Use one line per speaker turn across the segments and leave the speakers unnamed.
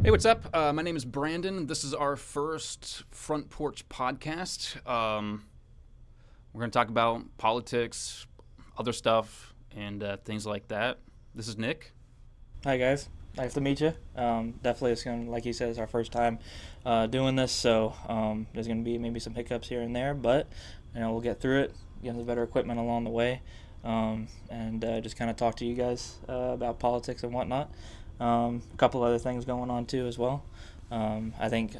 Hey, what's up? My name is Brandon. This is our first Front Porch Podcast. We're going to talk about politics, other stuff, and things like that. This is Nick.
Hi guys, nice to meet you. Definitely, it's going to, like you said, it's our first time doing this, so there's going to be maybe some hiccups here and there, but we'll get through it, get the better equipment along the way, and just kind of talk to you guys about politics and whatnot. A couple other things going on too as well. I think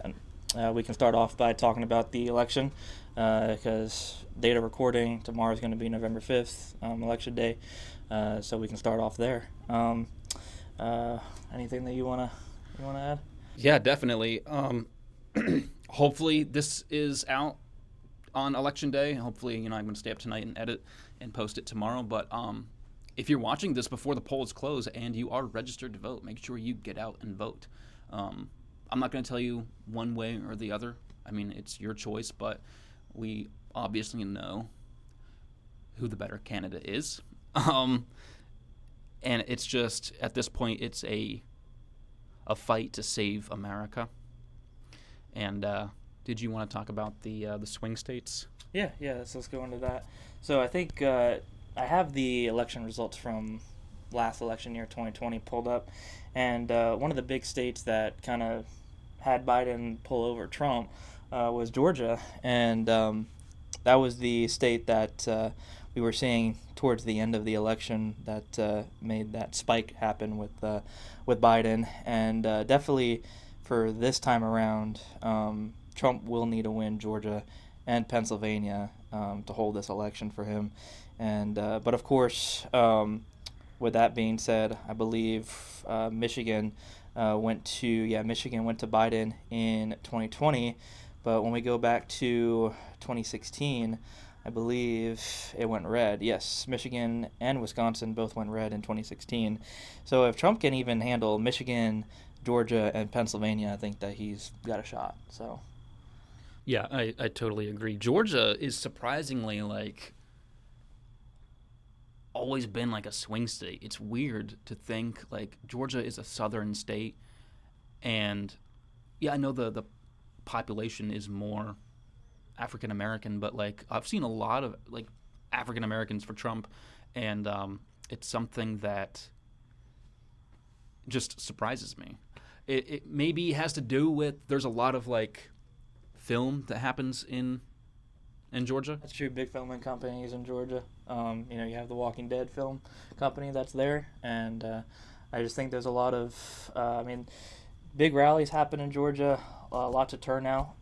we can start off by talking about the election because date of recording tomorrow is going to be November 5th, election day, so we can start off there. Anything that you wanna add?
Yeah, definitely. Hopefully this is out on election day. Hopefully, I'm going to stay up tonight and edit and post it tomorrow. But if you're watching this before the polls close and you are registered to vote, make sure you get out and vote. I'm not going to tell you one way or the other. I mean, it's your choice, but we obviously know who the better candidate is. And it's just, at this point, it's a fight to save America. And did you want to talk about the swing states?
Yeah. Let's go into that. So I think I have the election results from last election year, 2020, pulled up, and one of the big states that kind of had Biden pull over Trump was Georgia, and that was the state that we were seeing towards the end of the election that made that spike happen with Biden, and definitely for this time around, Trump will need to win Georgia and Pennsylvania to hold this election for him. And but of course, with that being said, I believe Michigan went to Biden in 2020, but when we go back to 2016, I believe it went red. Yes, Michigan and Wisconsin both went red in 2016. So if Trump can even handle Michigan, Georgia, and Pennsylvania, I think that he's got a shot. So.
Yeah, I totally agree. Georgia is surprisingly always been a swing state. It's weird to think Georgia is a southern state, and yeah, I know the population is more African American, but I've seen a lot of African Americans for Trump, and it's something that just surprises me. It maybe has to do with there's a lot of film that happens in Georgia.
That's true. Big filming companies in Georgia. You have the Walking Dead film company that's there, and I just think there's a lot of, big rallies happen in Georgia. Lots of turnout.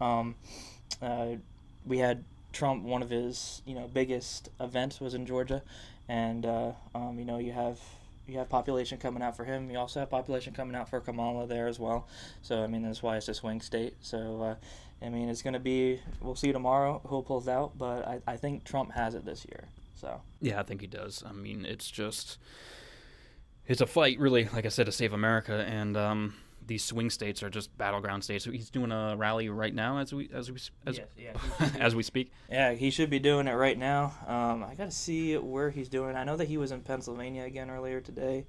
We had Trump. One of his biggest events was in Georgia, and you have population coming out for him. You also have population coming out for Kamala there as well. So that's why it's a swing state. So it's going to be, we'll see tomorrow who pulls out, but I think Trump has it this year. So
yeah, I think he does. It's a fight, really, like I said, to save America, and these swing states are just battleground states. So he's doing a rally right now as we speak.
Yeah, he should be doing it right now. I got to see where he's doing. I know that he was in Pennsylvania again earlier today,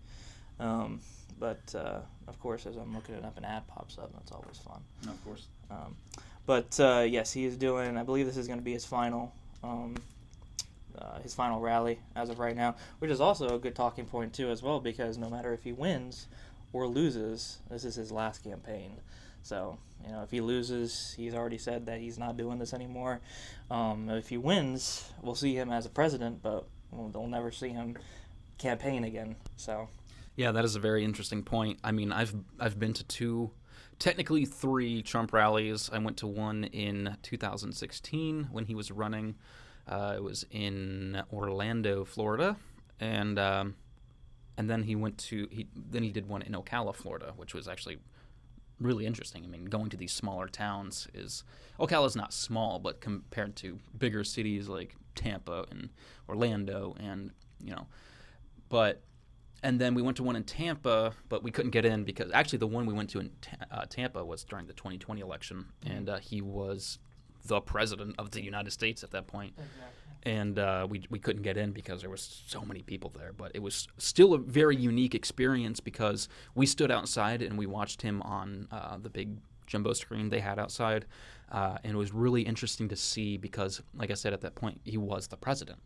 but of course, as I'm looking it up, an ad pops up. That's always fun.
Of course.
But yes, he is doing. I believe this is going to be his final rally as of right now, which is also a good talking point too as well, because no matter if he wins or loses, this is his last campaign. So if he loses, he's already said that he's not doing this anymore. If he wins, we'll see him as a president, but they'll never see him campaign again. So
yeah, that is a very interesting point. I've been to technically three Trump rallies. I went to one in 2016 when he was running. It was in Orlando, Florida, and then he did one in Ocala, Florida, which was actually really interesting. Going to these smaller towns Ocala's not small, but compared to bigger cities like Tampa and Orlando, and then we went to one in Tampa, but we couldn't get in because actually the one we went to in Tampa was during the 2020 election, and he was the president of the United States at that point.
Exactly.
and we couldn't get in because there was so many people there. But it was still a very unique experience because we stood outside and we watched him on the big jumbo screen they had outside, and it was really interesting to see because, like I said, at that point, he was the president.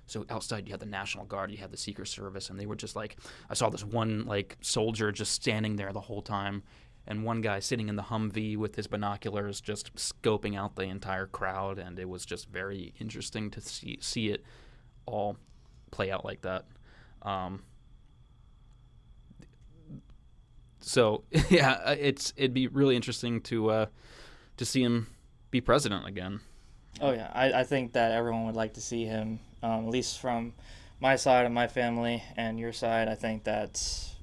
So outside you had the National Guard, you had the Secret Service, and they were just like, I saw this one like soldier just standing there the whole time, and one guy sitting in the Humvee with his binoculars just scoping out the entire crowd, and it was just very interesting to see it all play out like that. So yeah, it'd be really interesting to see him be president again.
Oh yeah, I think that everyone would like to see him, at least from my side of my family and your side. I think that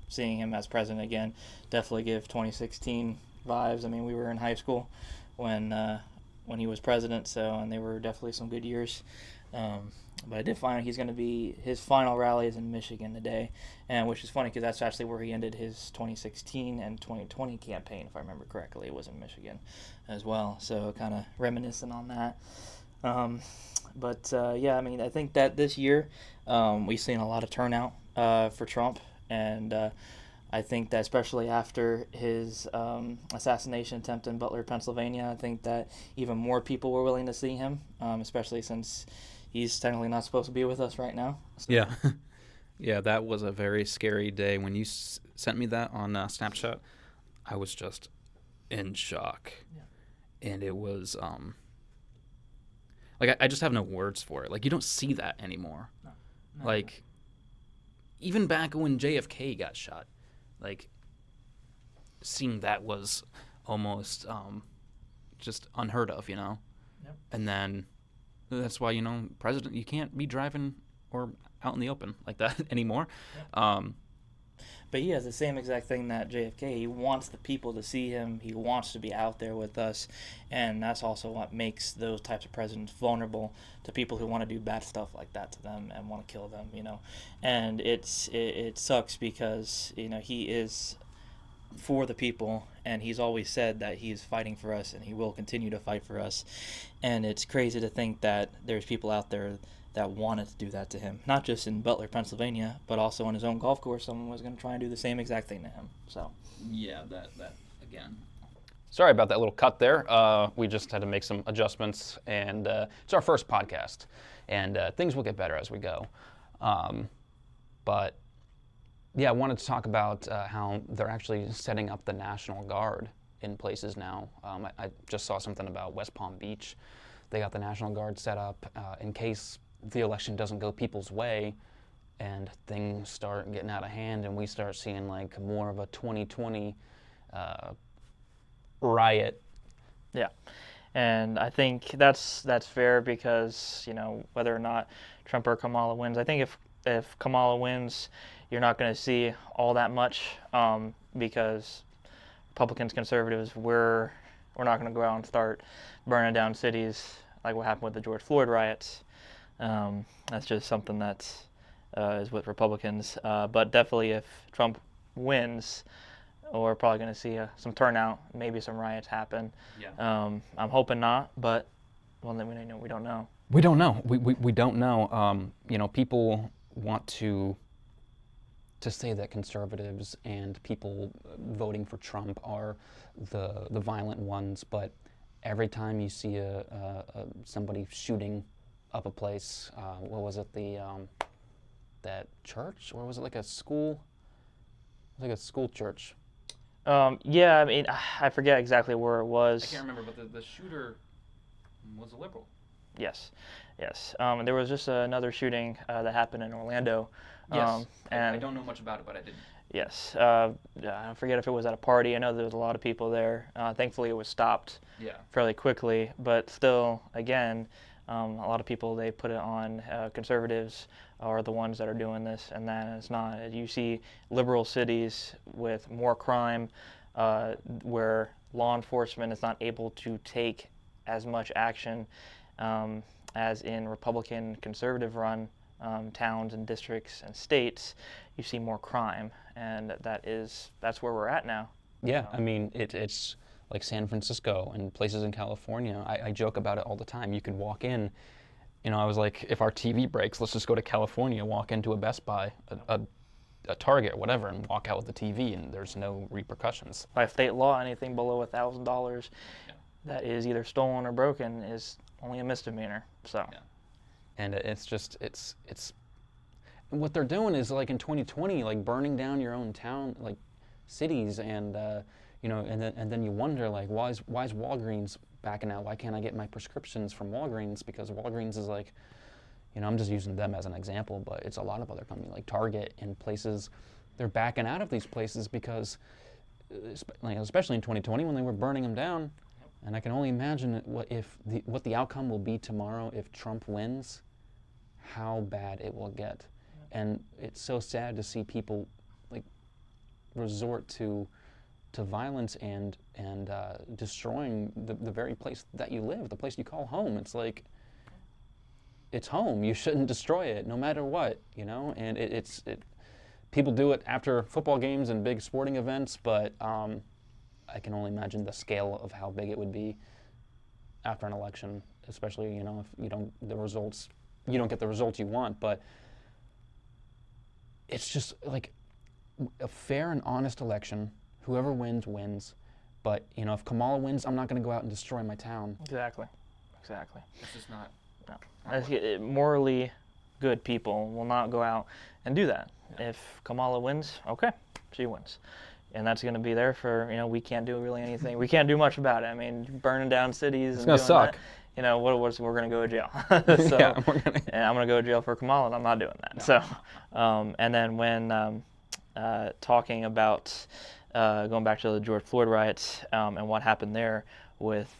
seeing him as president again definitely give 2016 vibes. I mean, we were in high school when he was president, and they were definitely some good years. But I did find out he's going to be, his final rally is in Michigan today, and which is funny because that's actually where he ended his 2016 and 2020 campaign, if I remember correctly. It was in Michigan as well, so kind of reminiscent on that. Yeah, I mean, I think that this year we've seen a lot of turnout for Trump, and I think that especially after his assassination attempt in Butler, Pennsylvania, I think that even more people were willing to see him, especially since he's technically not supposed to be with us right now. So.
Yeah. Yeah, that was a very scary day. When you sent me that on Snapchat, I was just in shock. Yeah. And it was, like, I just have no words for it. Like, you don't see that anymore. No. Like, even back when JFK got shot, like, seeing that was almost just unheard of, you know? Yep. And then that's why, president, you can't be driving or out in the open like that anymore. Yeah.
But he has the same exact thing that JFK. He wants the people to see him. He wants to be out there with us. And that's also what makes those types of presidents vulnerable to people who want to do bad stuff like that to them and want to kill them, And it sucks because, he is for the people, and he's always said that he's fighting for us and he will continue to fight for us. And it's crazy to think that there's people out there that wanted to do that to him, not just in Butler, Pennsylvania, but also on his own golf course. Someone was going to try and do the same exact thing to him. So
yeah, that again. Sorry about that little cut there. We just had to make some adjustments, and it's our first podcast, and things will get better as we go. But yeah, I wanted to talk about how they're actually setting up the National Guard in places now. I just saw something about West Palm Beach. They got the National Guard set up in case the election doesn't go people's way and things start getting out of hand and we start seeing like more of a 2020 riot.
Yeah. And I think that's fair because, whether or not Trump or Kamala wins, I think if Kamala wins, you're not going to see all that much because Republicans, conservatives, we're not going to go out and start burning down cities like what happened with the George Floyd riots. That's just something that is with Republicans. But definitely if Trump wins, we're probably going to see some turnout, maybe some riots happen. Yeah. I'm hoping not, but we don't know.
We don't know. We don't know. People want to say that conservatives and people voting for Trump are the violent ones, but every time you see somebody shooting up a place, what was it, that church, or was it like a school? It was like a school church.
Yeah, I mean, I forget exactly where it was.
I can't remember, but the shooter was a liberal.
Yes. There was just another shooting that happened in Orlando.
Yes, and I don't know much about it, but I did.
Yes. I forget if it was at a party. I know there was a lot of people there. Thankfully, it was stopped fairly quickly. But still, again, a lot of people, they put it on conservatives are the ones that are doing this, and that it's not. You see liberal cities with more crime where law enforcement is not able to take as much action as in Republican, conservative-run towns and districts and states. You see more crime, and that's where we're at now.
Yeah, I mean, it's like San Francisco and places in California. I joke about it all the time. You can walk in I was like, if our TV breaks, let's just go to California, walk into a Best Buy, a Target, whatever, and walk out with the TV, and there's no repercussions.
By state law, anything below $1,000 that is either stolen or broken is only a misdemeanor. So,
and it's what they're doing is like in 2020, like burning down your own town, like cities, and and then you wonder like, why is Walgreens backing out? Why can't I get my prescriptions from Walgreens? Because Walgreens is like, I'm just using them as an example, but it's a lot of other companies like Target and places. They're backing out of these places because, especially in 2020 when they were burning them down. And I can only imagine what the outcome will be tomorrow if Trump wins, how bad it will get. And it's so sad to see people like resort to violence and destroying the very place that you live, the place you call home. It's like, it's home. You shouldn't destroy it, no matter what, And people do it after football games and big sporting events, but I can only imagine the scale of how big it would be after an election, especially if you don't get the results you want. But it's just like a fair and honest election. Whoever wins, wins. But if Kamala wins, I'm not going to go out and destroy my town.
Exactly.
It's just not.
No. Morally good people will not go out and do that. Yeah. If Kamala wins, okay, she wins. And that's going to be there for, we can't do really anything. We can't do much about it. I mean, burning down cities.
It's going to suck.
That, we're going to go to jail. So, and I'm going to go to jail for Kamala, and I'm not doing that. No. So, and then when talking about going back to the George Floyd riots and what happened there with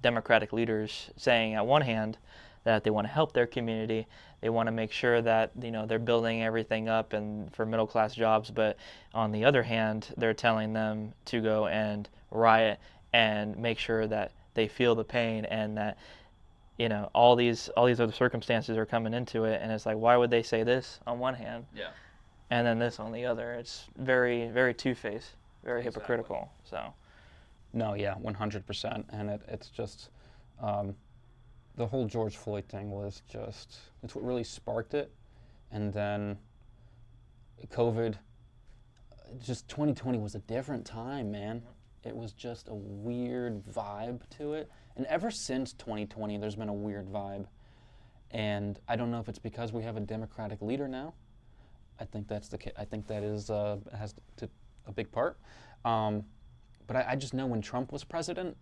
Democratic leaders saying at one hand that they want to help their community, they want to make sure that they're building everything up and for middle class jobs, but on the other hand, they're telling them to go and riot and make sure that they feel the pain and that all these other circumstances are coming into it, and it's like, why would they say this on one hand?
Yeah.
And then this on the other. It's very, very two-faced, very hypocritical. So.
No, yeah, 100%. And it's just, the whole George Floyd thing was it's what really sparked it. And then COVID, just 2020 was a different time, man. It was just a weird vibe to it. And ever since 2020, there's been a weird vibe. And I don't know if it's because we have a Democratic leader now. I think that is has a big part. But I just know when Trump was president,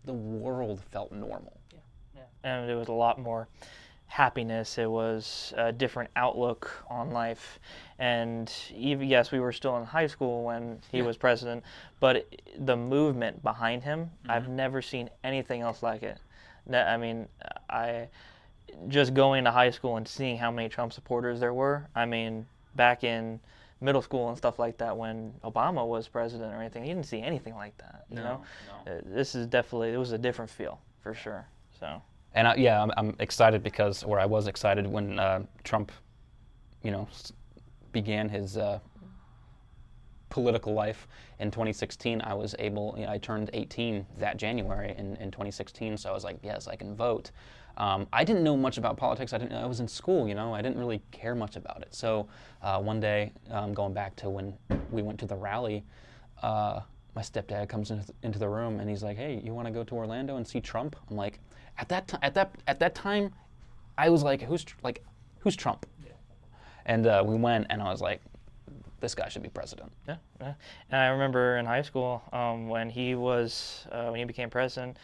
the world felt normal.
Yeah. And it was a lot more happiness. It was a different outlook on life. And even, yes, we were still in high school when he was president, but the movement behind him, I've never seen anything else like it. I mean, just going to high school and seeing how many Trump supporters there were, I mean, back in middle school and stuff like that when Obama was president or anything, you didn't see anything like that.
No.
This is definitely, it was a different feel for sure. So.
And I'm excited because, or I was excited when Trump, began his political life in 2016. I turned 18 that January in 2016, so I was like, yes, I can vote. I didn't know much about politics. I was in school, I didn't really care much about it. So one day, going back to when we went to the rally, my stepdad comes into the room and he's like, "Hey, you want to go to Orlando and see Trump?" I'm like, at that time, I was like, who's Trump? Yeah. And we went, and I was like, this guy should be president.
Yeah. And I remember in high school when he became president,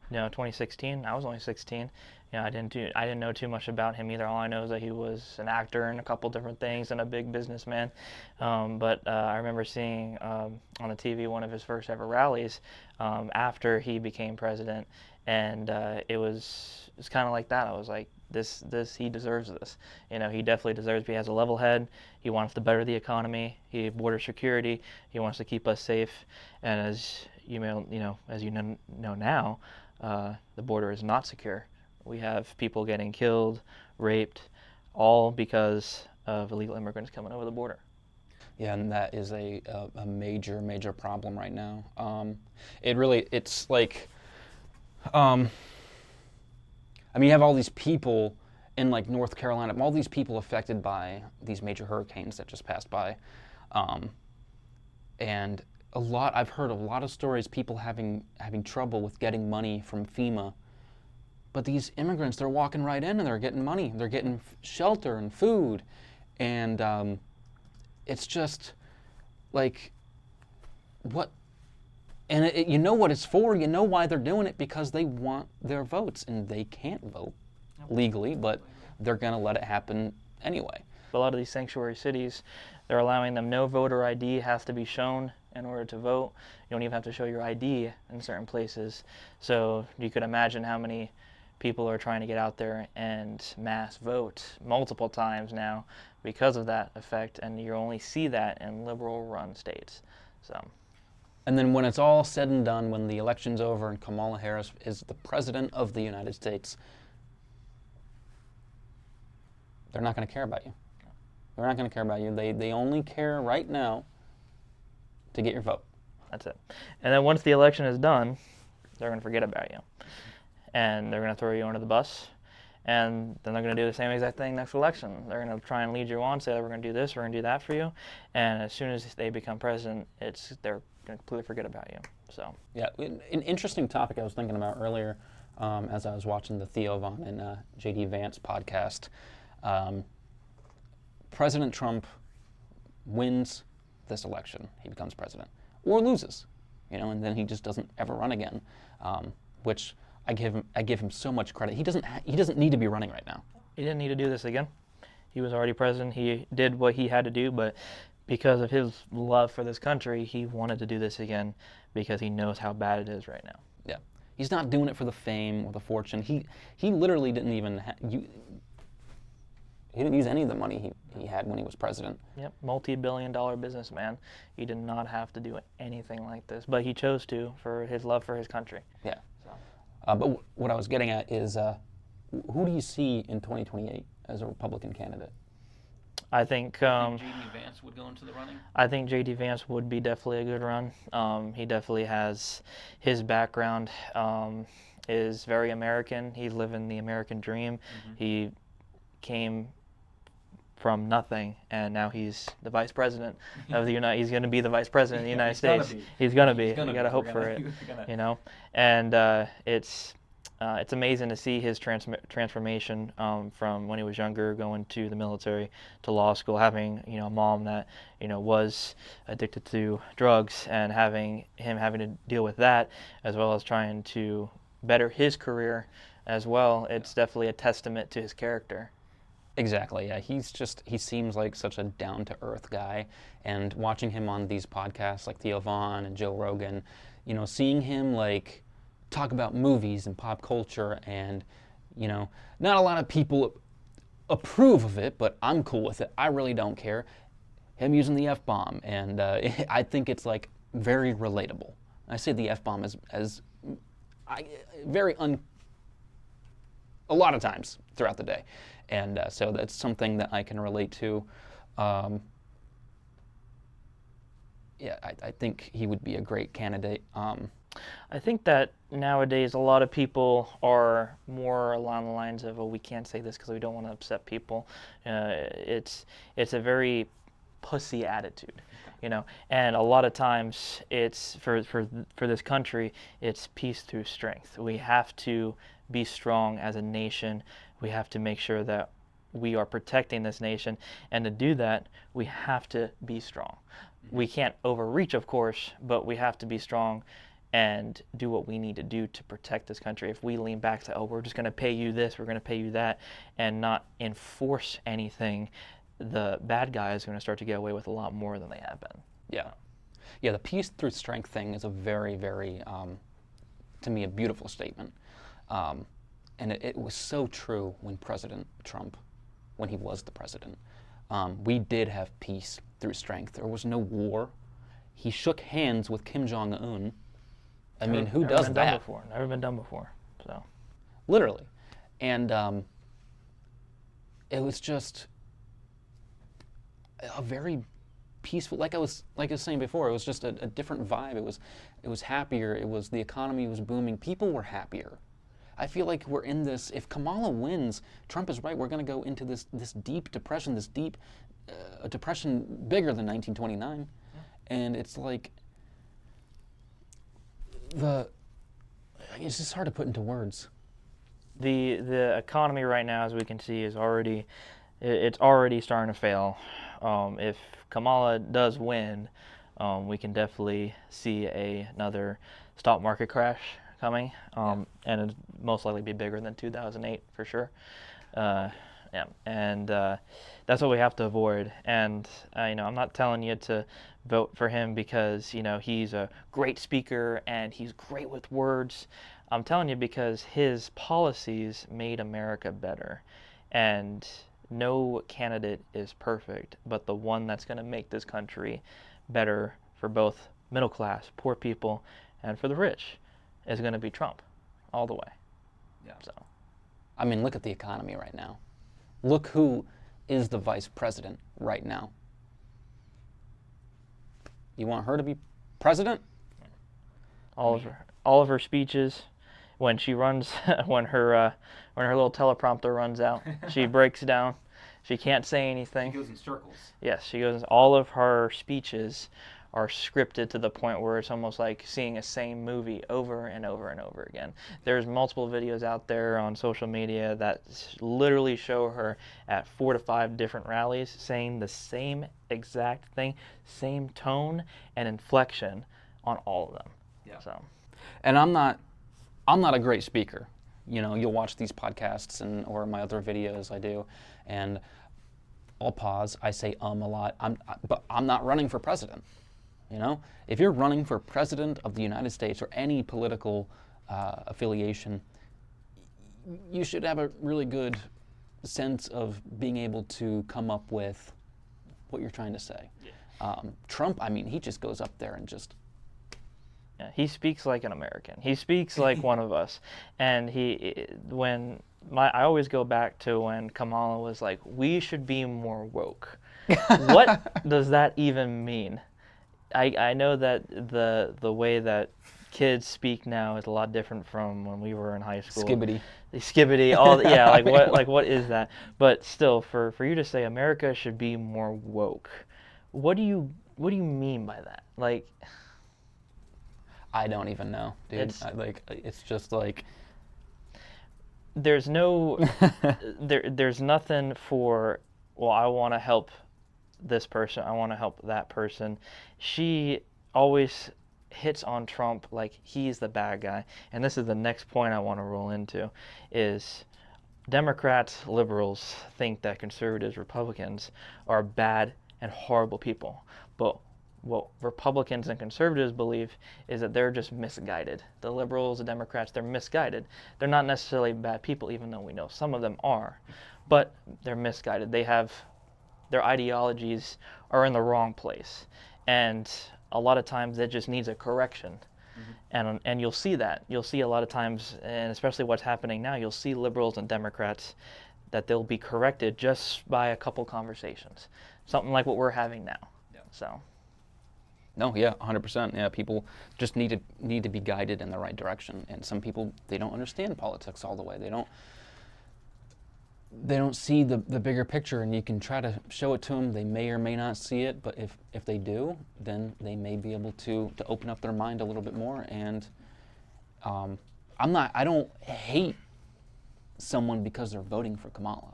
2016. I was only 16. I didn't know too much about him either. All I know is that he was an actor in a couple different things and a big businessman. But I remember seeing on the TV one of his first ever rallies after he became president, and it was kind of like that. I was like, this he deserves this. He definitely deserves. He has a level head. He wants to better the economy. He border security. He wants to keep us safe. And as you know now, the border is not secure. We have people getting killed, raped, all because of illegal immigrants coming over the border.
Yeah, and that is a major, major problem right now. It's like, you have all these people in like North Carolina, all these people affected by these major hurricanes that just passed by, and I've heard a lot of stories, people having trouble with getting money from FEMA. But these immigrants, they're walking right in and they're getting money. They're getting shelter and food. And it's just like, what? And you know what it's for. You know why they're doing it, because they want their votes. And they can't vote legally, but they're going to let it happen anyway.
A lot of these sanctuary cities, they're allowing them no voter ID has to be shown in order to vote. You don't even have to show your ID in certain places. So you could imagine how many people are trying to get out there and mass vote multiple times now because of that effect, and you only see that in liberal-run states. So.
And then when it's all said and done, when the election's over and Kamala Harris is the president of the United States, they're not going to care about you. They're not going to care about you. They only care right now to get your vote.
That's it. And then once the election is done, they're going to forget about you. And they're going to throw you under the bus. And then they're going to do the same exact thing next election. They're going to try and lead you on, say, we're going to do this, we're going to do that for you. And as soon as they become president, they're going to completely forget about you. So.
Yeah, an interesting topic I was thinking about earlier as I was watching the Theo Von and J.D. Vance podcast. President Trump wins this election, he becomes president, or loses, and then he just doesn't ever run again, which I give him so much credit. He doesn't need to be running right now.
He didn't need to do this again. He was already president. He did what he had to do, but because of his love for this country, he wanted to do this again because he knows how bad it is right now.
Yeah, he's not doing it for the fame or the fortune. He literally didn't even. He didn't use any of the money he had when he was president.
Yep, multi-billion-dollar businessman. He did not have to do anything like this, but he chose to for his love for his country.
Yeah. So. But what I was getting at is, who do you see in 2028 as a Republican candidate?
I think
J.D. Vance would go into the running?
I think J.D. Vance would be definitely a good run. He definitely has his background is very American. He's living the American dream. Mm-hmm. He came from nothing, and now he's the vice president of the United. He's going to be the vice president of the United States. He's going to be. You got to hope for it, And it's amazing to see his transformation from when he was younger, going to the military, to law school, having a mom that was addicted to drugs, and having to deal with that, as well as trying to better his career as well. It's definitely a testament to his character.
Exactly, yeah. He seems like such a down-to-earth guy, and watching him on these podcasts like Theo Von and Joe Rogan, seeing him like talk about movies and pop culture, and not a lot of people approve of it, but I'm cool with it. I really don't care. Him using the F-bomb, and I think it's like very relatable. I say the F-bomb as a lot of times throughout the day. And so that's something that I can relate to. I think he would be a great candidate.
I think that nowadays a lot of people are more along the lines of, we can't say this because we don't want to upset people. It's a very pussy attitude, and a lot of times it's for this country, it's peace through strength. We have to be strong as a nation. We have to make sure that we are protecting this nation, and to do that, we have to be strong. We can't overreach, of course, but we have to be strong and do what we need to do to protect this country. If we lean back to, we're just going to pay you this, we're going to pay you that, and not enforce anything, the bad guys are going to start to get away with a lot more than they have been.
Yeah, the peace through strength thing is a very, very, to me, a beautiful statement. And it was so true when President Trump, when he was the president. We did have peace through strength. There was no war. He shook hands with Kim Jong-un. I mean, who does that?
Never been done before. So,
literally. And it was just a very peaceful, like I was saying before, it was just a different vibe. It was happier. The economy was booming. People were happier. I feel like we're in this. If Kamala wins, Trump is right. We're going to go into this deep depression, this deep depression bigger than 1929, and it's like it's just hard to put into words.
The economy right now, as we can see, is already starting to fail. If Kamala does win, we can definitely see another stock market crash coming, and it'll most likely be bigger than 2008 for sure. And that's what we have to avoid. And I'm not telling you to vote for him because he's a great speaker and he's great with words. I'm telling you because his policies made America better, and no candidate is perfect, but the one that's going to make this country better for both middle class, poor people, and for the rich is going to be Trump all the way.
Yeah.
So,
I mean, look at the economy right now. Look who is the vice president right now. You want her to be president?
All of her speeches, when she runs, when her little teleprompter runs out, she breaks down. She can't say anything.
She goes in circles.
Yes, she goes. All of her speeches are scripted to the point where it's almost like seeing a same movie over and over and over again. There's multiple videos out there on social media that literally show her at 4 to 5 different rallies saying the same exact thing, same tone and inflection on all of them.
Yeah.
So,
And I'm not a great speaker. You'll watch these podcasts or my other videos I do, and I'll pause. I say a lot. But I'm not running for president. If you're running for president of the United States or any political affiliation, you should have a really good sense of being able to come up with what you're trying to say. Yeah. Trump, I mean, he just goes up there and just...
Yeah, he speaks like an American. He speaks like one of us. And I always go back to when Kamala was like, we should be more woke. What does that even mean? I know that the way that kids speak now is a lot different from when we were in high school. Skibbity, what is that? But still, for you to say America should be more woke, what do you mean by that? Like,
I don't even know, dude. It's just like
there's no there's nothing for, well, I want to help this person, I want to help that person. She always hits on Trump like he's the bad guy. And this is the next point I want to roll into, is Democrats, liberals think that conservatives, Republicans are bad and horrible people. But what Republicans and conservatives believe is that they're just misguided. The liberals, the Democrats, they're misguided. They're not necessarily bad people, even though we know some of them are. But they're misguided. Their ideologies are in the wrong place. And a lot of times that just needs a correction. Mm-hmm. And you'll see that. You'll see a lot of times, and especially what's happening now, you'll see liberals and Democrats that they'll be corrected just by a couple conversations. Something like what we're having now. Yeah. So.
No, yeah, 100%. Yeah, people just need to be guided in the right direction. And some people, they don't understand politics all the way. They don't see the bigger picture, and you can try to show it to them. They may or may not see it, but if they do, then they may be able to open up their mind a little bit more. And I don't hate someone because they're voting for Kamala.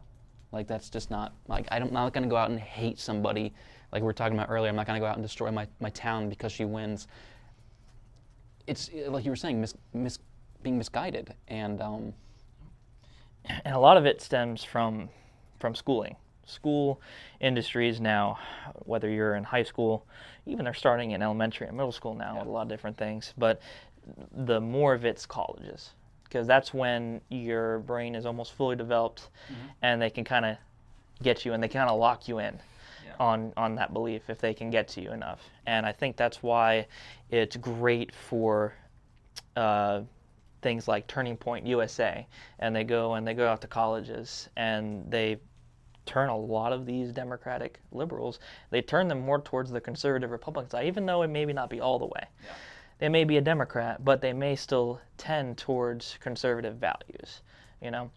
Like, that's just not, like, I'm not going to go out and hate somebody. Like we were talking about earlier, I'm not going to go out and destroy my town because she wins. It's, like you were saying, being misguided. And
a lot of it stems from schooling. School industries now, whether you're in high school, even they're starting in elementary and middle school now with a lot of different things, but the more of it's colleges, because that's when your brain is almost fully developed, and they can kind of get you and they kind of lock you in on that belief if they can get to you enough. And I think that's why it's great for things like Turning Point USA, and they go out to colleges and they turn a lot of these Democratic liberals, they turn them more towards the conservative Republican side, even though it maybe not be all the way. They may be a Democrat, but they may still tend towards conservative values, you know.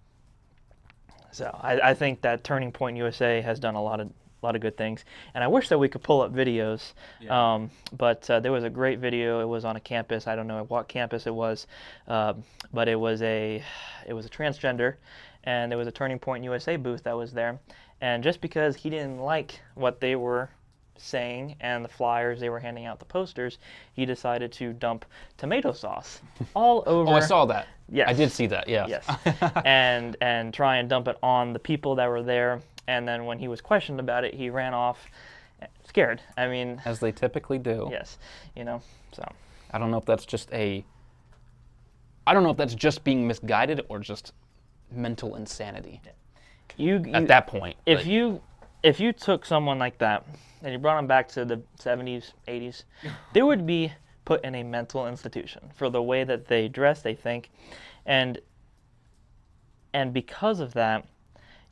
So I think that Turning Point USA has done a lot of good things, and I wish that we could pull up videos.
Yeah.
But there was a great video. It was on a campus. I don't know what campus it was, but it was a transgender, and there was a Turning Point USA booth that was there, and just because he didn't like what they were saying and the flyers they were handing out, the posters, he decided to dump tomato sauce all over.
Oh, I saw that.
Yes.
I did see that. Yeah.
Yes. and try and dump it on the people that were there. And then when he was questioned about it, he ran off, scared. I mean,
as they typically do.
Yes. You know. So.
I don't know if that's just being misguided or just mental insanity.
You
at that point.
If you took someone like that and you brought them back to the 70s, 80s, they would be put in a mental institution for the way that they dress, they think, and because of that,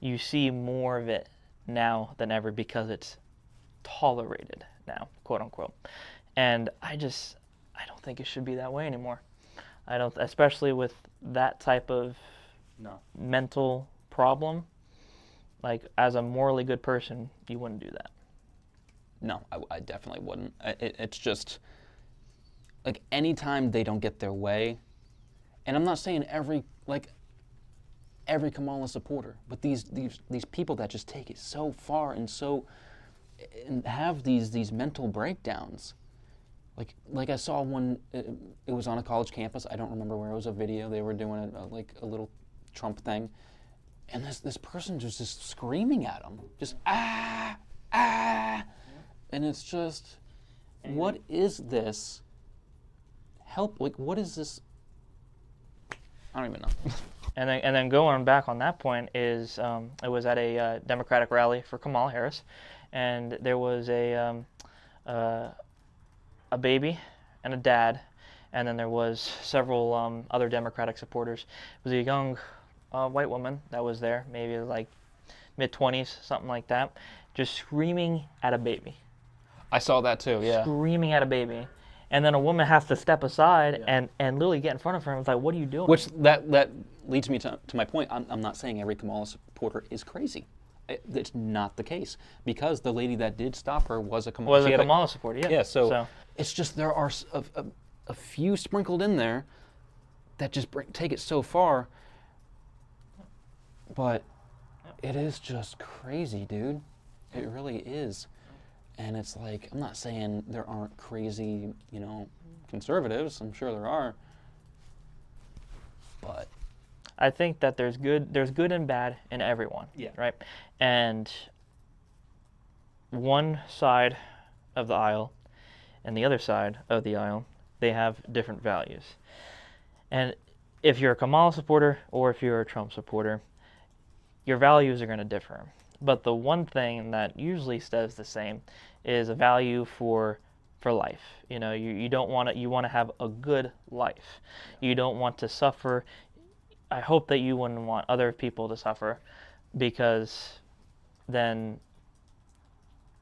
you see more of it now than ever because it's tolerated now, quote unquote. And I don't think it should be that way anymore. I don't, especially with that type of mental problem. Like, as a morally good person, you wouldn't do that.
No, I definitely wouldn't. It's just, like, anytime they don't get their way, and I'm not saying every Kamala supporter, but these people that just take it so far and have these mental breakdowns. Like I saw one, it was on a college campus. I don't remember where. It was a video. They were doing a little Trump thing. And this person was just screaming at him, just ah, and it's just, what is this? What is this? I don't even know.
And then going back on that point is, it was at a Democratic rally for Kamala Harris, and there was a baby and a dad, and then there was several other Democratic supporters. It was a young white woman that was there, maybe like mid-20s, something like that, just screaming at a baby.
I saw that too, yeah.
Screaming at a baby. And then a woman has to step aside and literally get in front of her and was like, what are you doing?
Which that leads me to my point. I'm not saying every Kamala supporter is crazy. It's not the case. Because the lady that did stop her was a
Kamala supporter, yeah.
Yeah, so it's just there are a few sprinkled in there that just take it so far. But it is just crazy, dude. It really is. And it's like, I'm not saying there aren't crazy, conservatives. I'm sure there are. But
I think that there's good and bad in everyone.
Yeah.
Right? And one side of the aisle and the other side of the aisle, they have different values. And if you're a Kamala supporter or if you're a Trump supporter, your values are going to differ. But the one thing that usually stays the same is a value for life. You want to have a good life. You don't want to suffer. I hope that you wouldn't want other people to suffer, because then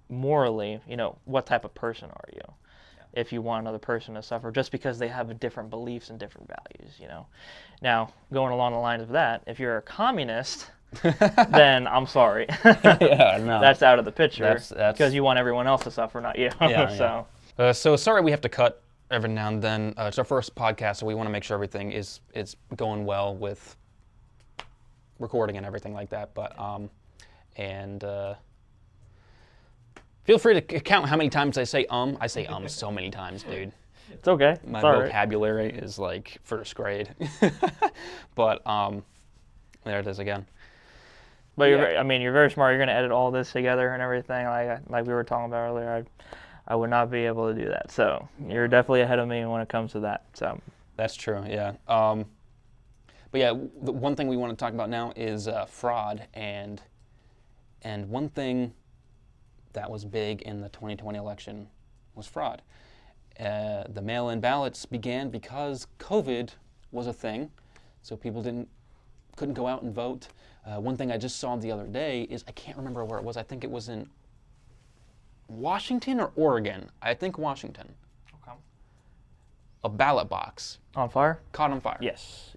morally, what type of person are you? If you want another person to suffer just because they have different beliefs and different values, Now, going along the lines of that, if you're a communist, then I'm sorry.
Yeah, no.
That's out of the picture.
That's
because you want everyone else to suffer, not you.
Yeah, yeah. So sorry we have to cut every now and then. It's our first podcast, so we want to make sure everything is going well with recording and everything like that. But feel free to count how many times I say. I say so many times, dude.
It's okay.
My
it's
vocabulary is like first grade. But there it is again.
But you're very smart. You're going to edit all this together and everything, like we were talking about earlier. I would not be able to do that. So you're definitely ahead of me when it comes to that. So
that's true. Yeah. But yeah, the one thing we want to talk about now is fraud, and one thing that was big in the 2020 election was fraud. The mail-in ballots began because COVID was a thing, so people couldn't go out and vote. One thing I just saw the other day is, I can't remember where it was. I think it was in Washington or Oregon. I think Washington.
Okay.
a ballot box
On fire?
caught on fire.
Yes,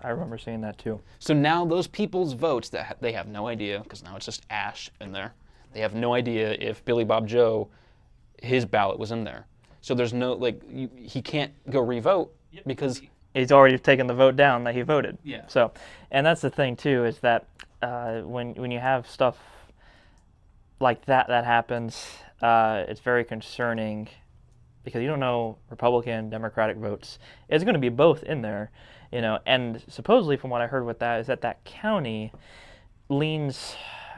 I remember seeing that too.
So now those people's votes, that they have no idea, because now it's just ash in there. They have no idea if Billy Bob Joe, his ballot was in there. So there's no, he can't go re-vote because...
He's already taken the vote down that he voted.
Yeah.
So, and that's the thing too, is that when you have stuff like that happens, it's very concerning because you don't know Republican, Democratic votes. It's going to be both in there, and supposedly from what I heard with that is that county leans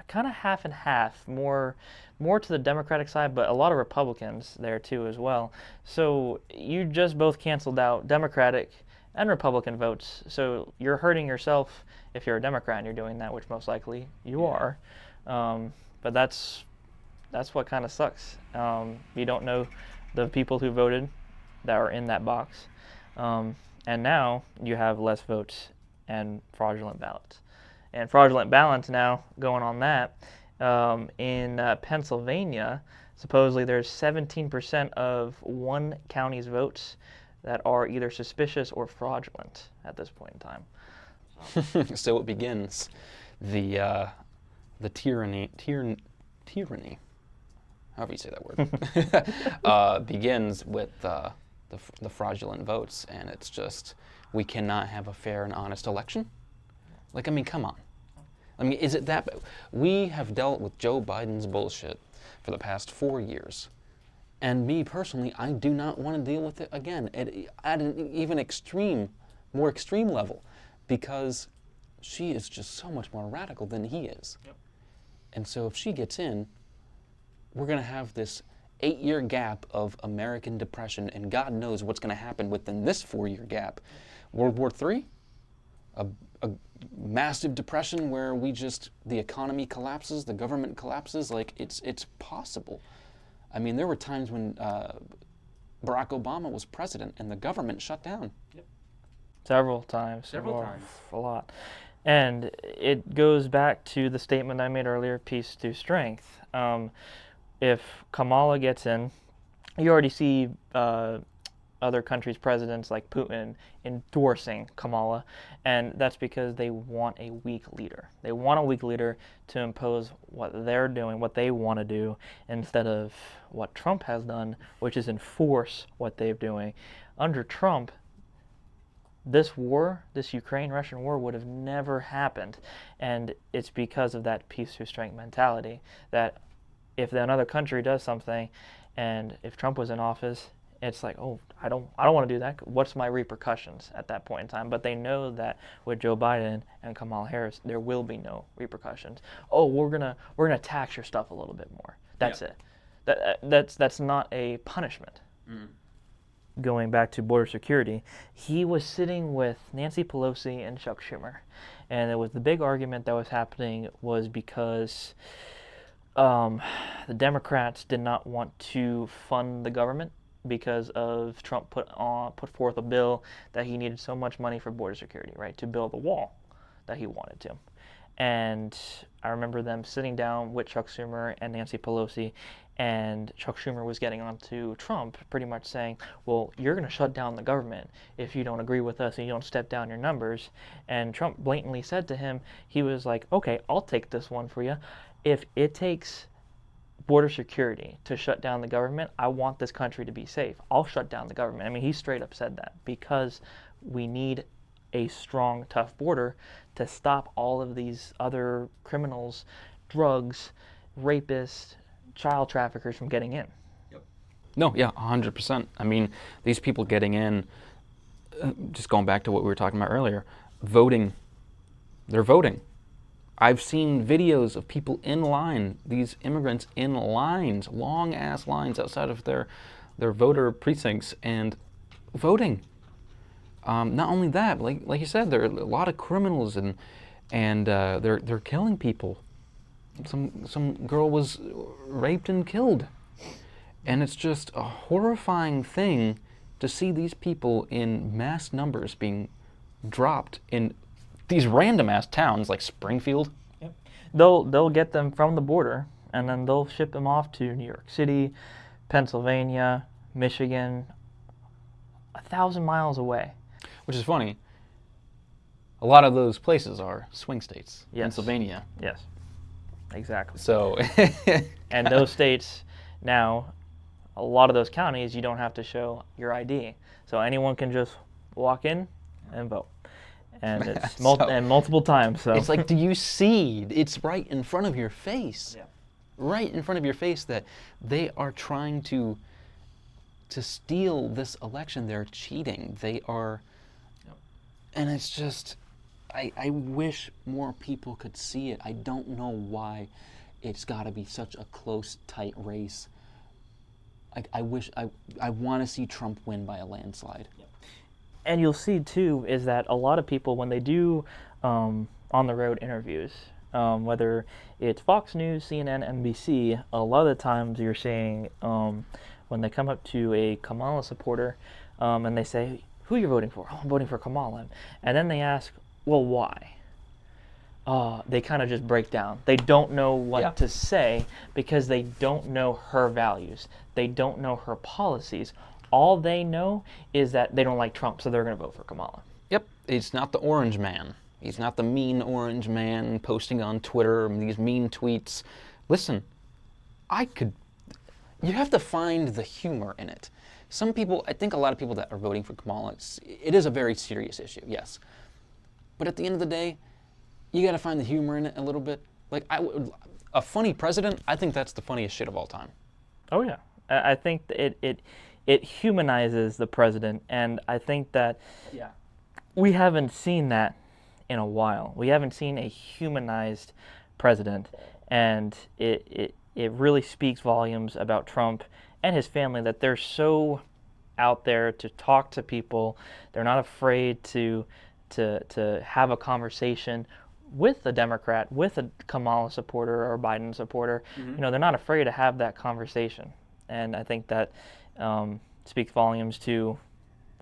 kind of half and half, more to the Democratic side, but a lot of Republicans there too as well. So you just both canceled out Democratic and Republican votes. So you're hurting yourself if you're a Democrat and you're doing that, which most likely you are. But that's what kind of sucks. You don't know the people who voted that are in that box. And now you have less votes and fraudulent ballots. And fraudulent ballots now going on that. In Pennsylvania, supposedly there's 17% of one county's votes that are either suspicious or fraudulent at this point in time.
So it begins. The tyranny, however you say that word, begins with the fraudulent votes, and it's just, we cannot have a fair and honest election. Come on. Is it that bad? We have dealt with Joe Biden's bullshit for the past 4 years. And me personally, I do not want to deal with it again at an even more extreme level, because she is just so much more radical than he is. Yep. And so if she gets in, we're going to have this 8-year gap of American depression, and God knows what's going to happen within this 4-year gap. World War III? A massive depression where the economy collapses, the government collapses, it's possible. There were times when Barack Obama was president and the government shut down.
Yep. Several times. A lot. And it goes back to the statement I made earlier, peace through strength. If Kamala gets in, you already see other countries' presidents like Putin endorsing Kamala, and that's because they want a weak leader. They want a weak leader to impose what they're doing, what they want to do, instead of what Trump has done, which is enforce what they're doing. Under Trump, this war, this Ukraine-Russian war, would have never happened, and it's because of that peace through strength mentality, that if another country does something, and if Trump was in office, it's like, oh, I don't want to do that. What's my repercussions at that point in time? But they know that with Joe Biden and Kamala Harris, there will be no repercussions. Oh, we're gonna tax your stuff a little bit more. That's it. That's not a punishment. Mm. Going back to border security, he was sitting with Nancy Pelosi and Chuck Schumer, and it was the big argument that was happening was because the Democrats did not want to fund the government, because of Trump put forth a bill that he needed so much money for border security, right, to build the wall that he wanted to. And I remember them sitting down with Chuck Schumer and Nancy Pelosi, and Chuck Schumer was getting on to Trump, pretty much saying, well, you're going to shut down the government if you don't agree with us and you don't step down your numbers. And Trump blatantly said to him, he was like, okay, I'll take this one for you. If it takes border security to shut down the government, I want this country to be safe. I'll shut down the government. He straight up said that, because we need a strong, tough border to stop all of these other criminals, drugs, rapists, child traffickers from getting in.
Yep. No, yeah, 100%. These people getting in, just going back to what we were talking about earlier, voting, they're voting. I've seen videos of people in line, these immigrants in lines, long-ass lines outside of their voter precincts and voting. Not only that, like you said, there are a lot of criminals and they're killing people. Some girl was raped and killed. And it's just a horrifying thing to see these people in mass numbers being dropped in these random ass towns like Springfield.
Yep. They'll get them from the border, and then they'll ship them off to New York City, Pennsylvania, Michigan, 1,000 miles away.
Which is funny. A lot of those places are swing states.
Yes.
Pennsylvania.
Yes, exactly.
So.
And those states now, a lot of those counties, you don't have to show your ID. So anyone can just walk in and vote. And it's multiple times. So
It's like, do you see? It's right in front of your face.
Yeah.
Right in front of your face that they are trying to steal this election. They're cheating. They are.
Yep.
And it's just, I wish more people could see it. I don't know why it's got to be such a close, tight race. I want to see Trump win by a landslide.
Yep.
And you'll see too is that a lot of people, when they do on the road interviews, whether it's Fox News, CNN, NBC, a lot of the times you're seeing when they come up to a Kamala supporter and they say, "Who are you voting for?" "Oh, I'm voting for Kamala." And then they ask, "Well, why?" They kind of just break down. They don't know what to say because they don't know her values. They don't know her policies. All they know is that they don't like Trump, so they're going to vote for Kamala.
Yep, he's not the orange man. He's not the mean orange man posting on Twitter these mean tweets. Listen, you have to find the humor in it. Some people, I think a lot of people that are voting for Kamala, it is a very serious issue, yes. But at the end of the day, you got to find the humor in it a little bit. Like, a funny president, I think that's the funniest shit of all time.
Oh yeah, I think it humanizes the president, and I think that we haven't seen that in a while. We haven't seen a humanized president, and it really speaks volumes about Trump and his family that they're so out there to talk to people. They're not afraid to have a conversation with a Democrat, with a Kamala supporter or Biden supporter.
Mm-hmm.
You know, they're not afraid to have that conversation. And I think that speaks volumes to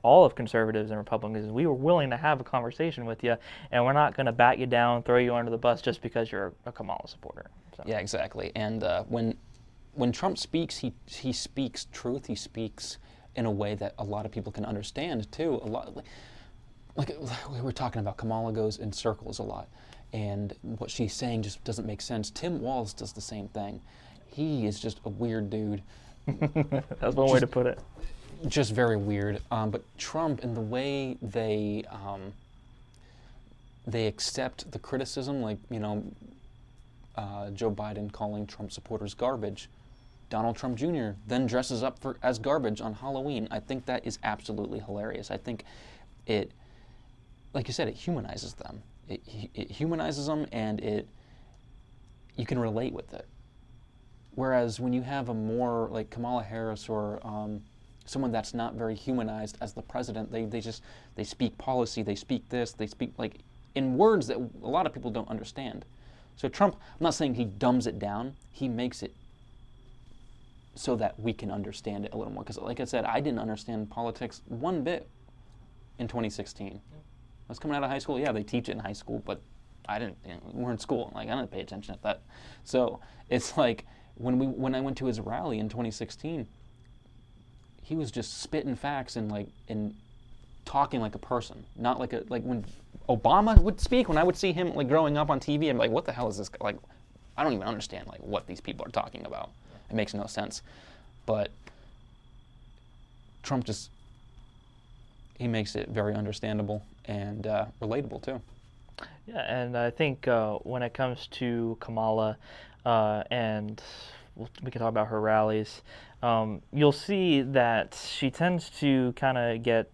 all of conservatives and Republicans. We were willing to have a conversation with you, and we're not going to bat you down, throw you under the bus just because you're a Kamala supporter. So.
Yeah, exactly. And when Trump speaks, he speaks truth. He speaks in a way that a lot of people can understand too. A lot, like we were talking about, Kamala goes in circles a lot, and what she's saying just doesn't make sense. Tim Walz does the same thing. He is just a weird dude.
That's one way to put it.
Just very weird. But Trump, in the way they accept the criticism, like, you know, Joe Biden calling Trump supporters garbage. Donald Trump Jr. then dresses up as garbage on Halloween. I think that is absolutely hilarious. I think it, like you said, it humanizes them. It humanizes them, and you can relate with it. Whereas when you have a more like Kamala Harris or someone that's not very humanized as the president, they speak policy, they speak this, they speak like in words that a lot of people don't understand. So Trump, I'm not saying he dumbs it down, he makes it so that we can understand it a little more. Because like I said, I didn't understand politics one bit in 2016. I was coming out of high school, yeah, they teach it in high school, but I didn't, we were in school, like I didn't pay attention at that. So it's like, when I went to his rally in 2016, he was just spitting facts and talking like a person, not like when Obama would speak. When I would see him like growing up on TV, I'm like, what the hell is this? Like, I don't even understand like what these people are talking about. It makes no sense. But Trump he makes it very understandable and relatable too.
Yeah, and I think when it comes to Kamala, and we can talk about her rallies, you'll see that she tends to kind of get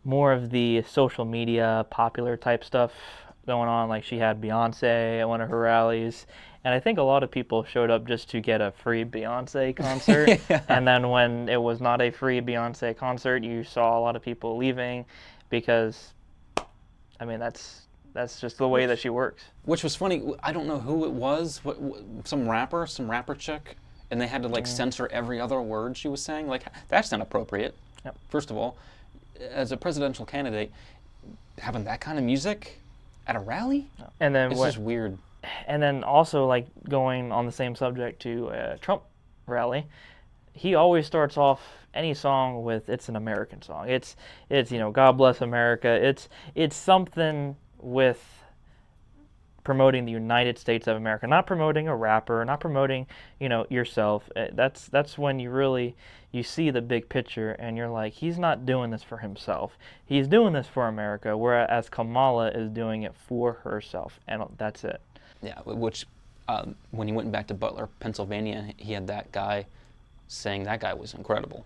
more of the social media popular type stuff going on. Like she had Beyonce at one of her rallies, and I think a lot of people showed up just to get a free Beyonce concert.
Yeah.
And then when it was not a free Beyonce concert, you saw a lot of people leaving because, I mean, that's just the way that she works.
Which was funny. I don't know who it was. Some rapper chick, and they had to like censor every other word she was saying. Like, that's not appropriate.
Yep.
First of all, as a presidential candidate, having that kind of music at a rally,
and then
it's just weird.
And then also, like, going on the same subject to a Trump rally, he always starts off any song with it's an American song. It's God bless America. It's something with promoting the United States of America, not promoting a rapper, not promoting, yourself. That's when you see the big picture, and you're like, he's not doing this for himself. He's doing this for America, whereas Kamala is doing it for herself, and that's it.
Yeah, which when he went back to Butler, Pennsylvania, he had that guy saying that guy was incredible.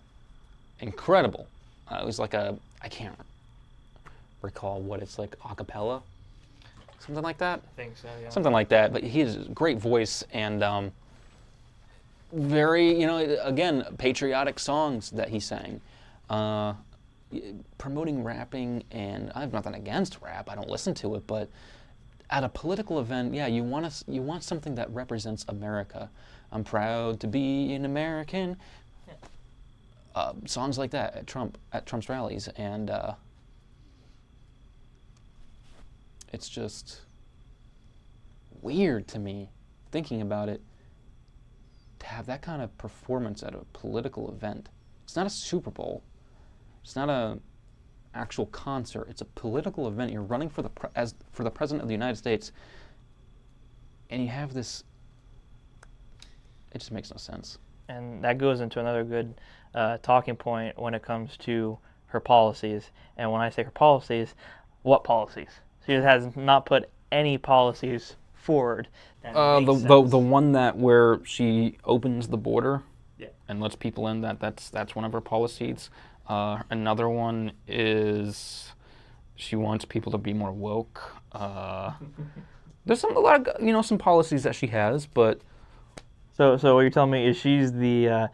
Incredible. It was like I can't recall what it's like, a cappella? Something like that?
I think so, yeah.
Something like that, but he has a great voice and very, again, patriotic songs that he sang. Promoting rapping, and I have nothing against rap, I don't listen to it, but at a political event, yeah, you want something that represents America. I'm proud to be an American. Yeah. Songs like that at Trump's rallies, and it's just weird to me, thinking about it, to have that kind of performance at a political event. It's not a Super Bowl. It's not a actual concert. It's a political event. You're running for the president of the United States, and you have this. It just makes no sense. And
that goes into another good talking point when it comes to her policies. And when I say her policies, what policies? She has not put any policies forward.
The one that where she opens the border, and lets people in. That's one of her policies. Another one is she wants people to be more woke. There's some policies that she has, but.
So what you're telling me is she's the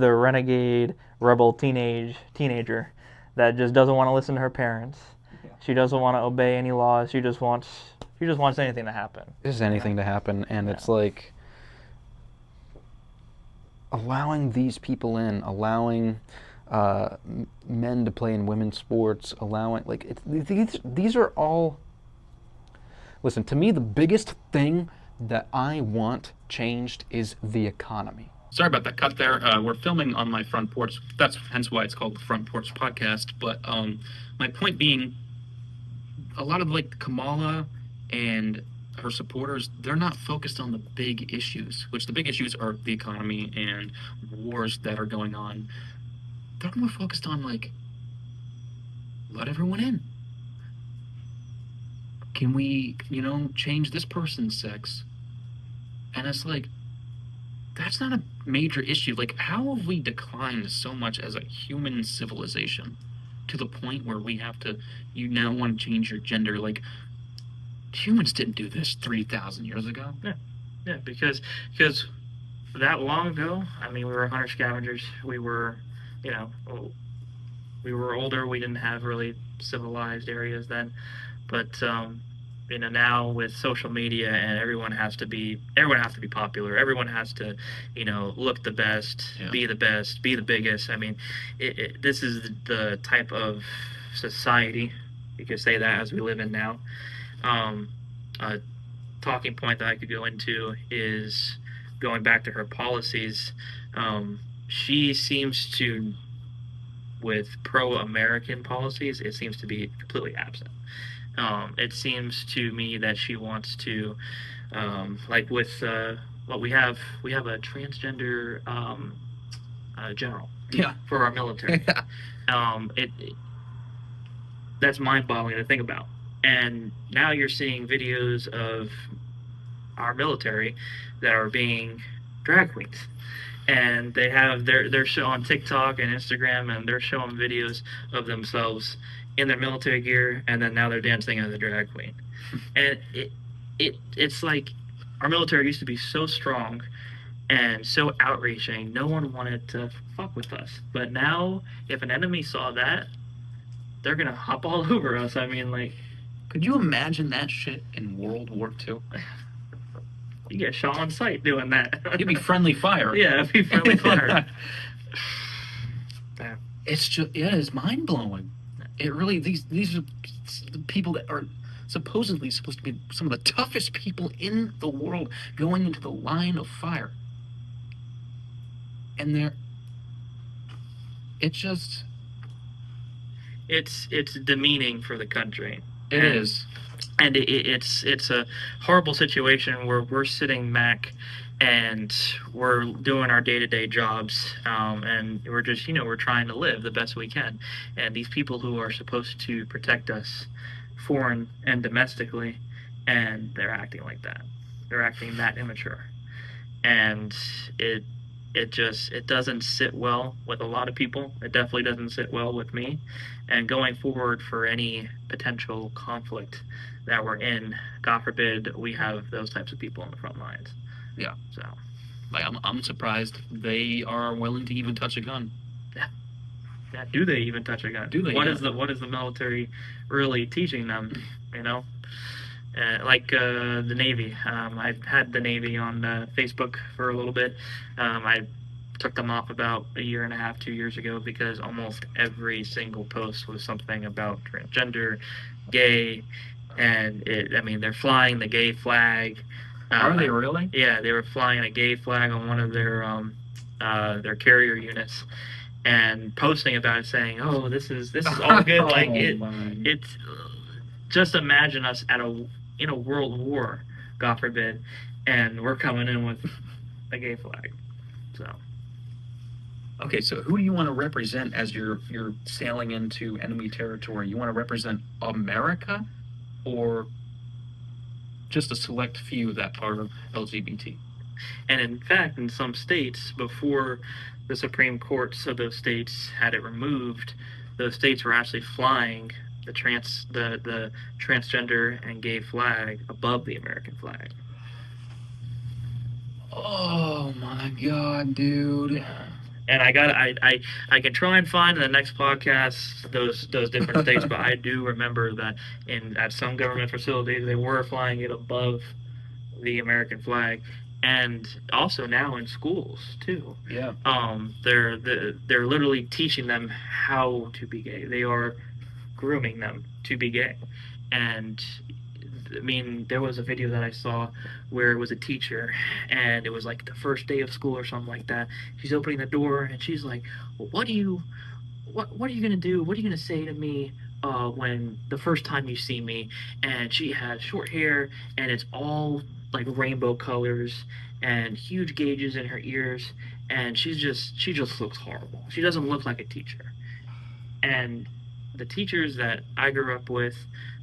renegade rebel teenager that just doesn't want to listen to her parents. Yeah. She doesn't want to obey any laws. She just wants anything to happen.
Just anything to happen, and it's like allowing these people in, allowing men to play in women's sports, allowing these are all. Listen, to me, the biggest thing that I want changed is the economy.
Sorry about that cut there. We're filming on my front porch. That's hence why it's called the Front Porch Podcast. But my point being, a lot of Kamala and her supporters, they're not focused on the big issues, which the big issues are the economy and wars that are going on. They're more focused on let everyone in. Can we, change this person's sex? And it's that's not a major issue. How have we declined so much as a human civilization to the point where we have to, you now want to change your gender? Humans didn't do this 3,000 years ago.
Yeah, because that long ago, we were hunter-scavengers. We were, we were older. We didn't have really civilized areas then. But, now with social media and everyone has to be popular. Everyone has to, look the best, be the best, be the biggest. This is the type of society, you could say that, as we live in now. A talking point that I could go into is going back to her policies. She seems to, with pro-American policies, it seems to be completely absent. It seems to me that she wants to, with what we have a transgender general for our military. That's mind-boggling to think about. And now you're seeing videos of our military that are being drag queens. And they're showing TikTok and Instagram, and they're showing videos of themselves in their military gear, and then now they're dancing as a drag queen. And it's like our military used to be so strong and so outreaching. No one wanted to fuck with us. But now, if an enemy saw that, they're gonna hop all over us.
Could you imagine that shit in World War II?
You get shot on sight doing that.
It'd be friendly fire.
Yeah, it'd be friendly fire.
It's just, it's mind blowing. It really, these are the people that are supposedly supposed to be some of the toughest people in the world going into the line of fire. And
It just
It's demeaning for the country.
it is.
And it's a horrible situation where we're sitting back and we're doing our day-to-day jobs, and we're just we're trying to live the best we can, and these people who are supposed to protect us foreign and domestically, and they're acting like that. They're acting that immature, and it doesn't sit well with a lot of people. It definitely doesn't sit well with me. And going forward for any potential conflict that we're in, God forbid we have those types of people on the front lines.
Yeah.
So,
Like I'm surprised they are willing to even touch a gun.
yeah, do they even touch a gun?
Do they?
What
Yeah.
is the military really teaching them? Like the Navy. I've had the Navy on Facebook for a little bit. I took them off about a year and a half, 2 years ago, because almost every single post was something about transgender, gay, and they're flying the gay flag.
Are they really?
Yeah, they were flying a gay flag on one of their carrier units, and posting about it, saying, "Oh, this is all good." Like it's just imagine us in a world war, God forbid, and we're coming in with a gay flag. So
Okay, so who do you want to represent as you're sailing into enemy territory? You want to represent America, or just a select few that are LGBT?
And in fact, in some states, before the Supreme Courts of those states had it removed, those states were actually flying the transgender and gay flag above the American flag.
Oh my God, dude!
And I can try and find in the next podcast those different states, but I do remember that at some government facilities they were flying it above the American flag, and also now in schools too.
Yeah.
They're literally teaching them how to be gay. They are grooming them to be gay, and I mean, there was a video that I saw where it was a teacher, and it was like the first day of school or something like that. She's opening the door, and she's like, well, what are you gonna do? What are you gonna say to me when the first time you see me? And she has short hair, and it's all like rainbow colors, and huge gauges in her ears, and she just looks horrible. She doesn't look like a teacher. And the teachers that I grew up with,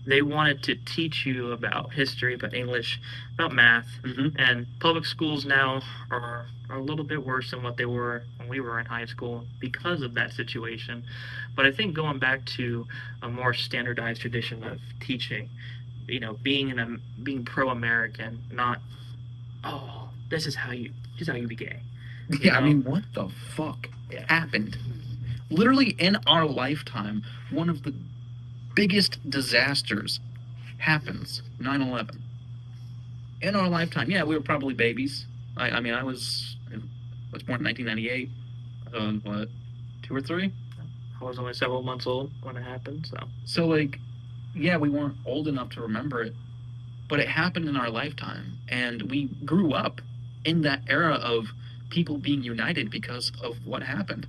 they wanted to teach you about history, about English, about math, and public schools now are a little bit worse than what they were when we were in high school because of that situation. But I think going back to a more standardized tradition of teaching, being pro-American, not this is how you be gay.
Yeah, I mean, what the fuck happened? Literally in our lifetime, one of the biggest disasters happens, 9/11. In our lifetime, yeah, we were probably babies. I was born in 1998. What, 2 or 3?
I was only several months old when it happened,
So like, yeah, we weren't old enough to remember it, but it happened in our lifetime, and we grew up in that era of people being united because of what happened.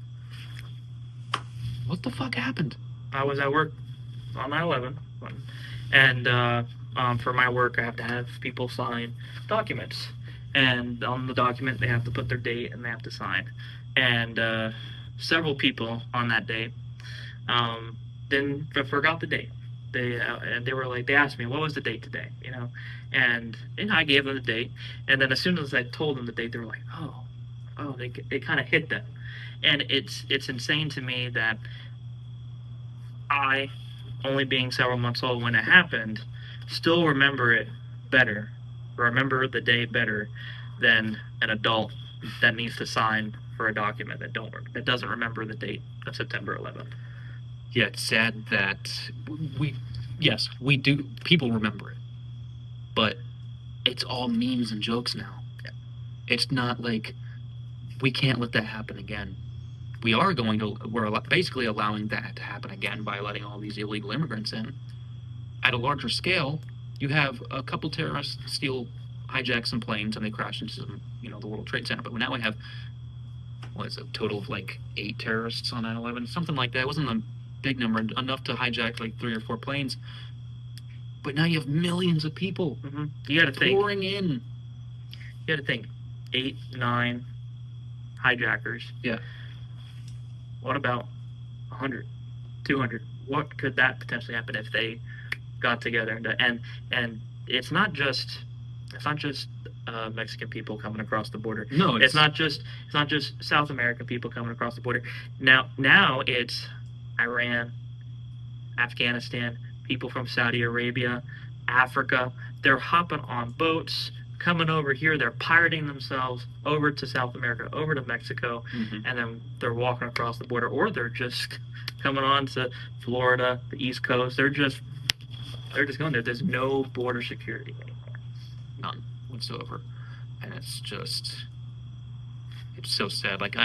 What the fuck happened?
I was at work on 9/11, and for my work, I have to have people sign documents, and on the document they have to put their date and they have to sign. And several people on that day then forgot the date. They were like, they asked me, what was the date today, and I gave them the date, and then as soon as I told them the date, they were like, oh, they kind of hit them. And it's insane to me that I, only being several months old when it happened, still remember it better, remember the day better than an adult that needs to sign for a document that doesn't remember the date of September 11th.
Yeah, it's sad that we do, people remember it, but it's all memes and jokes now. It's not like we can't let that happen again. We're basically allowing that to happen again by letting all these illegal immigrants in. At a larger scale, you have a couple terrorists hijack some planes and they crash into the World Trade Center. But now we have was a total of like 8 terrorists on 9/11, something like that. It wasn't a big number, enough to hijack like 3 or 4 planes. But now you have millions of people
You got to think.
pouring in.
You got to think. 8, 9 hijackers.
Yeah.
What about 100, 200? What could that potentially happen if they got together? And it's not just Mexican people coming across the border.
No,
It's not just South American people coming across the border. Now it's Iran, Afghanistan, people from Saudi Arabia, Africa. They're hopping on boats, coming over here. They're pirating themselves over to South America, over to Mexico, and then they're walking across the border, or they're just coming on to Florida, the East Coast. They're just going there. There's no border security anymore.
None whatsoever, and it's so sad. Like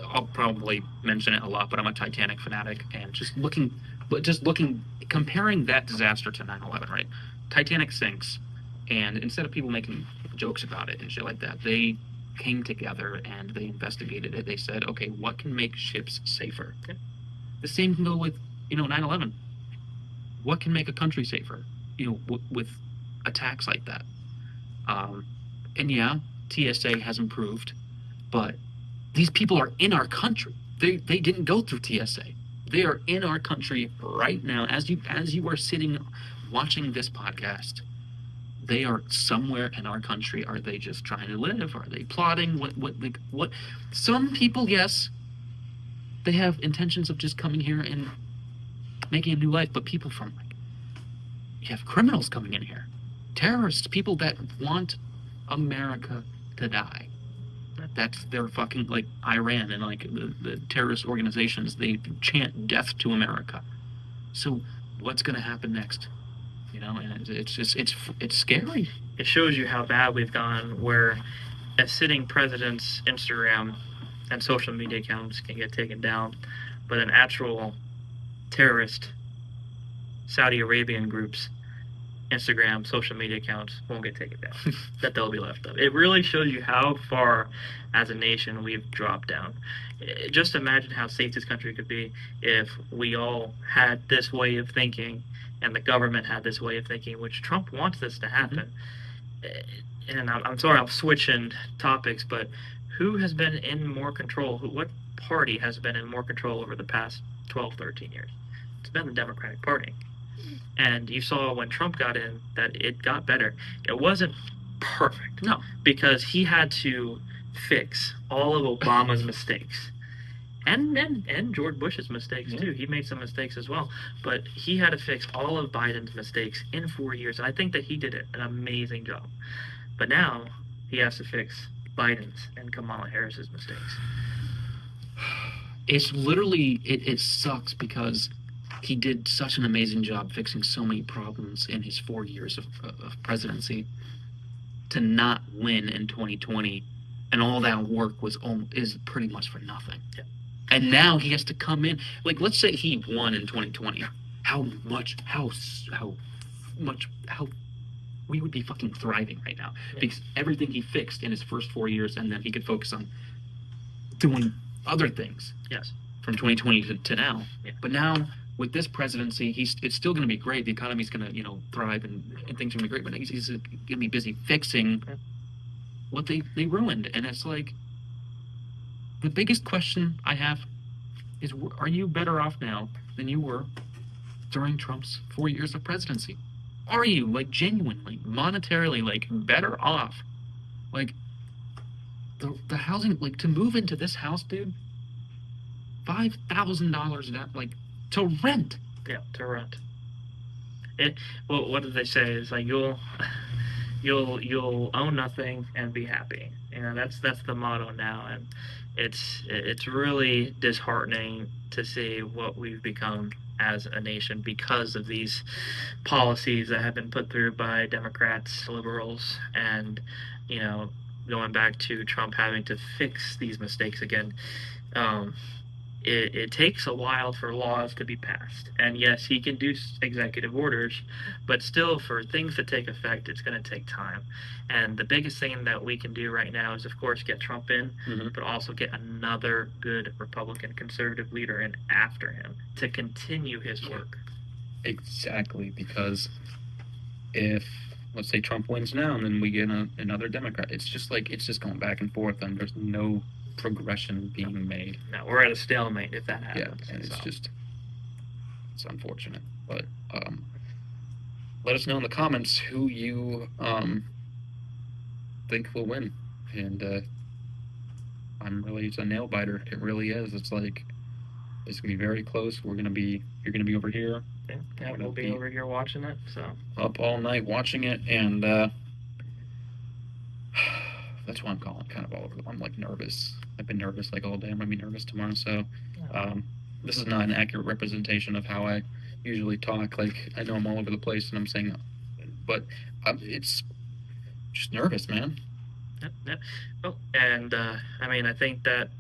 I'll probably mention it a lot, but I'm a Titanic fanatic, and just looking, comparing that disaster to 9/11, right? Titanic sinks, and instead of people making jokes about it and shit like that, they came together and they investigated it. They said, okay, what can make ships safer?
Okay.
The same can go with 9/11. What can make a country safer? With attacks like that. And yeah, TSA has improved, but these people are in our country. They didn't go through TSA. They are in our country right now. As you are sitting watching this podcast, they are somewhere in our country. Are they just trying to live? Are they plotting? What? Some people, yes, they have intentions of just coming here and making a new life. But people from you have criminals coming in here, terrorists, people that want America to die. That's their fucking Iran and the terrorist organizations. They chant death to America. So what's gonna happen next? And it's scary.
It shows you how bad we've gone, where a sitting president's Instagram and social media accounts can get taken down, but an actual terrorist Saudi Arabian group's Instagram, social media accounts won't get taken down. That they'll be left up. It really shows you how far, as a nation, we've dropped down. Just imagine how safe this country could be if we all had this way of thinking, and the government had this way of thinking, which Trump wants this to happen. And I'm sorry, I'm switching topics, but who has been in more control? What party has been in more control over the past 12, 13 years? It's been the Democratic Party. And you saw when Trump got in that it got better. It wasn't perfect.
No.
Because he had to fix all of Obama's mistakes. And George Bush's mistakes, too. He made some mistakes as well. But he had to fix all of Biden's mistakes in 4 years. And I think that he did an amazing job. But now he has to fix Biden's and Kamala Harris's mistakes.
It's literally, it sucks because he did such an amazing job fixing so many problems in his 4 years of presidency. To not win in 2020 and all that work is pretty much for nothing.
Yeah.
And now he has to come in. Let's say he won in 2020. How we would be fucking thriving right now.
Yeah.
Because everything he fixed in his first 4 years, and then he could focus on doing other things.
Yes.
From 2020 to now.
Yeah.
But now, with this presidency, it's still going to be great. The economy's going to, thrive and things are going to be great. But he's going to be busy fixing what they ruined. And it's the biggest question I have is, are you better off now than you were during Trump's 4 years of presidency? Are you, genuinely, monetarily, better off? The housing, to move into this house, dude, $5,000 to rent.
Yeah, to rent. Well, what did they say? It's you'll own nothing and be happy. That's the motto now, and it's really disheartening to see what we've become as a nation because of these policies that have been put through by Democrats, liberals, and going back to Trump having to fix these mistakes again. it takes a while for laws to be passed. And yes, he can do executive orders, but still, for things to take effect, it's going to take time. And the biggest thing that we can do right now is, of course, get Trump in, but also get another good Republican conservative leader in after him to continue his work.
Exactly, because if, let's say, Trump wins now and then we get another Democrat, it's just going back and forth, and there's no progression being made.
No, we're at a stalemate if that happens.
Yeah, and it's unfortunate. But let us know in the comments who you think will win. And it's a nail biter. It really is. It's like, it's gonna be very close. You're gonna be over here.
Yeah, we'll be over here watching it. So
up all night watching it, and that's why I'm calling kind of all over. I'm like nervous. I've been nervous like all day. I'm gonna be nervous tomorrow. So this is not an accurate representation of how I usually talk. Like, I know I'm all over the place and I'm saying, but it's just nervous, man.
Yep. Oh, and I think that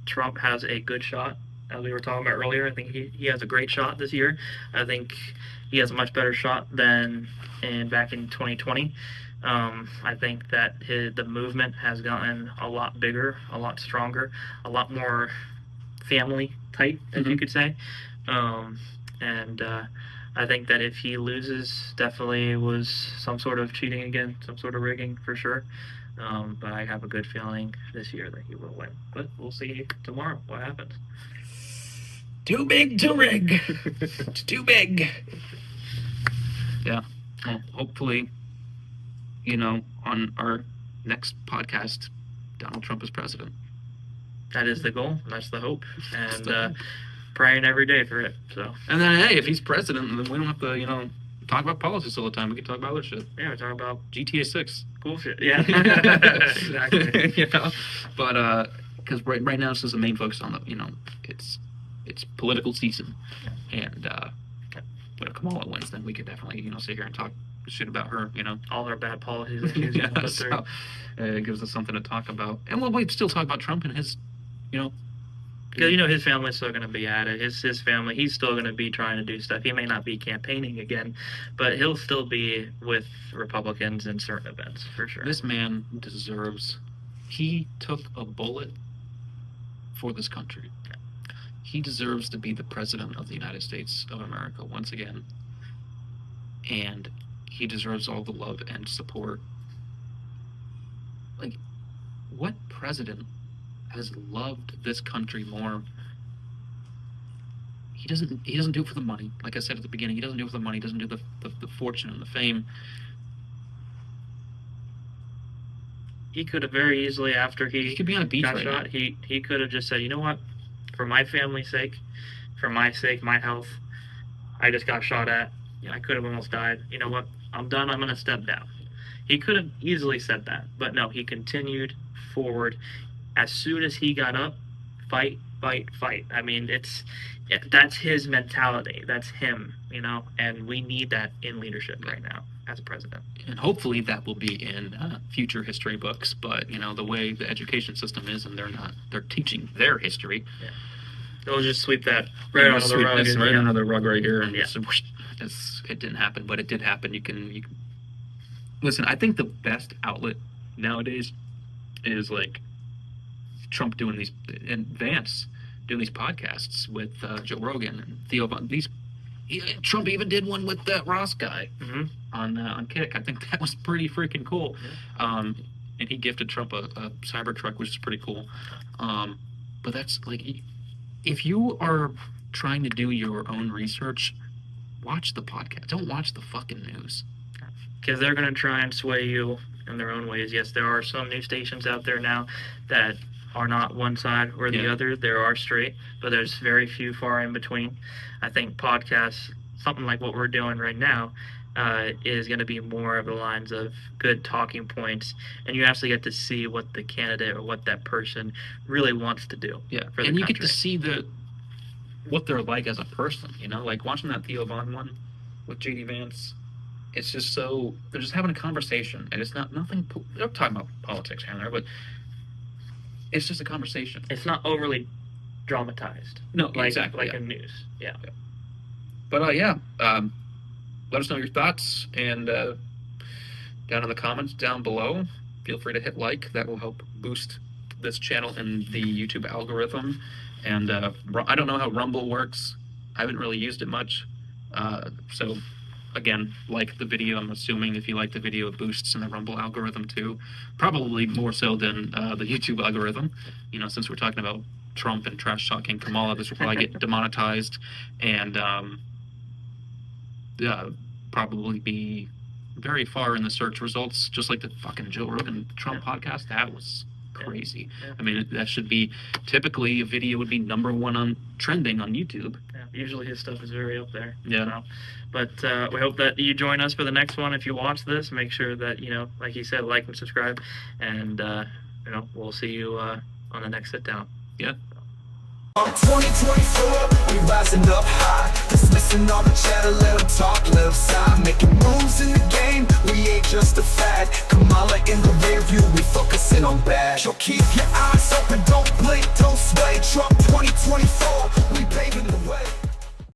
Trump has a good shot. As we were talking about earlier, I think he has a great shot this year. I think he has a much better shot than back in 2020. I think that the movement has gotten a lot bigger, a lot stronger, a lot more family tight, as you could say. And I think that if he loses, definitely was some sort of cheating again, some sort of rigging for sure. But I have a good feeling this year that he will win. But we'll see tomorrow what happens.
Too big to rig. It's too big. Yeah. Well, hopefully, on our next podcast, Donald Trump is president.
That is the goal. That's the hope. And praying every day for it. So.
And then, hey, if he's president, then we don't have to, talk about politics all the time. We can talk about other shit.
Yeah, we're talking about
GTA 6.
Cool shit. Yeah. Exactly.
But because right now this is the main focus on the, it's political season, and when Kamala wins, then we could definitely sit here and talk shit about her.
All her bad policies that she's going to put through.
It gives us something to talk about, and we'd still talk about Trump and his,
Because his family's still going to be at it. His family, he's still going to be trying to do stuff. He may not be campaigning again, but he'll still be with Republicans in certain events for sure.
This man deserves. He took a bullet for this country. He deserves to be the president of the United States of America once again, and he deserves all the love and support. Like, what president has loved this country more? He doesn't do it for the money. Like I said at the beginning, he doesn't do it for the money. He doesn't do the fortune and the fame.
He could have very easily, after he
could be on a beach
got
right
shot,
now.
He could have just said, you know what, for my family's sake, for my sake, my health, I just got shot at. I could have almost died. You know what, I'm done. I'm going to step down. He could have easily said that, but no, he continued forward. As soon as he got up, fight. I mean, that's his mentality. That's him, and we need that in leadership right now as a president.
And hopefully that will be in future history books, but, the way the education system is, and they're teaching their history.
Yeah. They'll just sweep that right under the rug.
Right under the rug right here. And it didn't happen, but it did happen. You can listen. I think the best outlet nowadays is like Trump doing these, and Vance doing these podcasts with Joe Rogan and Theo Von. Trump even did one with that Ross guy on Kick. I think that was pretty freaking cool. Yeah. And he gifted Trump a Cybertruck, which is pretty cool. But that's like, if you are trying to do your own research, watch the podcast. Don't watch the fucking news.
Because they're going to try and sway you in their own ways. Yes, there are some news stations out there now that are not one side or the other. There are straight, but there's very few far in between. I think podcasts, something like what we're doing right now, is going to be more of the lines of good talking points, and you actually get to see what the candidate or what that person really wants to do.
Yeah,
for the
and you
country.
get to see what they're like as a person. Like watching that Theo Von one with JD Vance. It's just so they're just having a conversation, and it's nothing. They're talking about politics here and there, but it's just a conversation.
It's not overly
dramatized.
No,
Like,
exactly.
Like
yeah.
a news. Yeah.
But let us know your thoughts, and down in the comments down below, feel free to hit like. That will help boost this channel and the YouTube algorithm. And I don't know how Rumble works. I haven't really used it much. So again, like the video. I'm assuming if you like the video, it boosts in the Rumble algorithm too. Probably more so than the YouTube algorithm. You know, since we're talking about Trump and trash talking Kamala, this will probably get demonetized, and probably be very far in the search results, just like the fucking Joe Rogan Trump podcast. That was crazy.
Yeah.
I mean, that should be typically a video would be #1 on trending on YouTube.
Yeah, usually his stuff is very up there.
Yeah.
So. But we hope that you join us for the next one. If you watch this, make sure that, you know, like he said, like and subscribe. And, you know, we'll see you on the next sit down.
Yeah.
2024, we rising up high. Dismissing all the chatter, let them talk, let them sigh. Making moves in the game, we ain't just a fad. Kamala in the rear view, we focusing on bad. She'll keep your